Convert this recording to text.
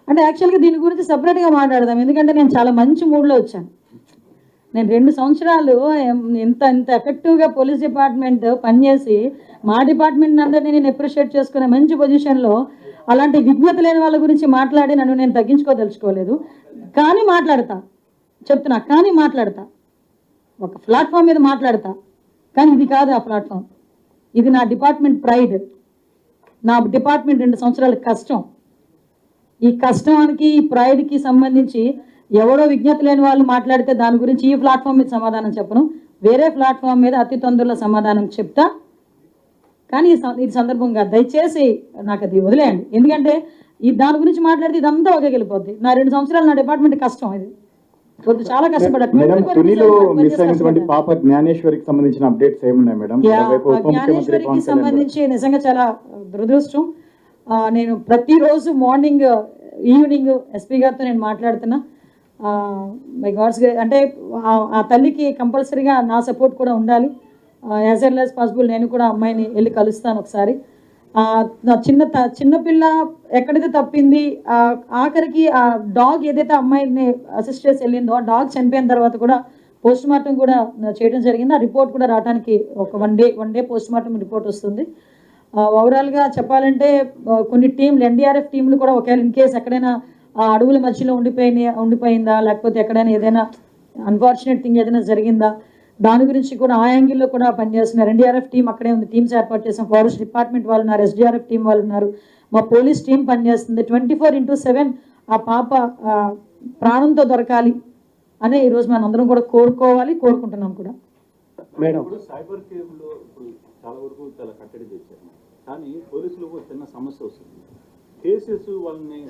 అంటే యాక్చువల్గా దీని గురించి సపరేట్గా మాట్లాడదాం, ఎందుకంటే నేను చాలా మంచి మూడ్లో వచ్చాను. నేను 2 సంవత్సరాలు ఇంత ఇంత ఎఫెక్టివ్గా పోలీస్ డిపార్ట్మెంట్ పనిచేసి మా డిపార్ట్మెంట్ అందరినీ నేను అప్రిషియేట్ చేసుకునే మంచి పొజిషన్లో అలాంటి విజ్ఞత లేని వాళ్ళ గురించి మాట్లాడి నన్ను నేను తగ్గించుకోదలుచుకోలేదు. కానీ మాట్లాడతా, చెప్తున్నా, కానీ మాట్లాడతా, ఒక ప్లాట్ఫామ్ మీద మాట్లాడతా. కానీ ఇది కాదు ఆ ప్లాట్ఫామ్. ఇది నా డిపార్ట్మెంట్ ప్రైడ్, నా డిపార్ట్మెంట్ 2 సంవత్సరాల కష్టం. ఈ కష్టానికి ఈ ప్రైడ్కి సంబంధించి ఎవరో విజ్ఞత లేని వాళ్ళు మాట్లాడితే దాని గురించి ఈ ప్లాట్ఫామ్ మీద సమాధానం చెప్పను, వేరే ప్లాట్ఫామ్ మీద అతి తొందరలో సమాధానం చెప్తా. కానీ ఇది సందర్భంగా దయచేసి నాకు అది వదిలేయండి, ఎందుకంటే ఈ దాని గురించి మాట్లాడితే ఇదంతా ఒకే వెళ్ళిపోద్ది. నా 2 సంవత్సరాలు నా డిపార్ట్మెంట్ కష్టం, ఇది చాలా కష్టపడ్డారు. పాప జ్ఞానేశ్వరికి సంబంధించిన అప్డేట్స్ ఏమున్నాయి మేడం? జ్ఞానేశ్వరికి సంబంధించి నిజంగా చాలా దురదృష్టం. నేను ప్రతిరోజు మార్నింగ్ ఈవినింగ్ ఎస్పీ గారితో నేను మాట్లాడుతున్నా. మై గాడ్స్, అంటే ఆ తల్లికి కంపల్సరీగా నా సపోర్ట్ కూడా ఉండాలి. యాజ్ ఎర్లీ యాజ్ పాసిబుల్ నేను కూడా అమ్మాయిని వెళ్ళి కలుస్తాను ఒకసారి. నా చిన్నపిల్ల ఎక్కడైతే తప్పింది, ఆఖరికి ఆ డాగ్ ఏదైతే అమ్మాయిని అసిస్ట్ చేసి వెళ్ళిందో ఆ డాగ్ చనిపోయిన తర్వాత కూడా పోస్ట్ మార్టం కూడా చేయడం జరిగింది. ఆ రిపోర్ట్ కూడా రావడానికి ఒక one day post mortem report వస్తుంది. ఓవరాల్గా చెప్పాలంటే కొన్ని టీంలు, ఎన్డీఆర్ఎఫ్ టీంలు కూడా ఒకవేళ ఇన్ కేసు ఎక్కడైనా ఆ అడవుల మధ్యలో ఉండిపోయిందా, లేకపోతే ఎక్కడైనా ఏదైనా అన్ఫార్చునేట్ థింగ్ ఏదైనా జరిగిందా, దాని గురించి కూడా ఆ యాంగిల్లో కూడా పనిచేస్తున్నారు. ఎన్డీఆర్ఎఫ్ టీం అక్కడే ఉంది, టీమ్స్ ఏర్పాటు చేసాం. ఫారెస్ట్ డిపార్ట్మెంట్ వాళ్ళు ఉన్నారు, ఎస్డీఆర్ఎఫ్ టీం వాళ్ళు ఉన్నారు, మా పోలీస్ టీం పనిచేస్తుంది. 24/7 ఆ పాప ప్రాణంతో దొరకాలి అనే ఈరోజు మనం అందరం కూడా కోరుకుంటున్నాం కూడా. మేడం, సైబర్ క్రైమ్లో ఇప్పుడు చాలా వరకు చాలా కట్టడి చేశారు, కానీ పోలీసులకు చిన్న సమస్య వస్తుంది. కేసెస్ వాళ్ళని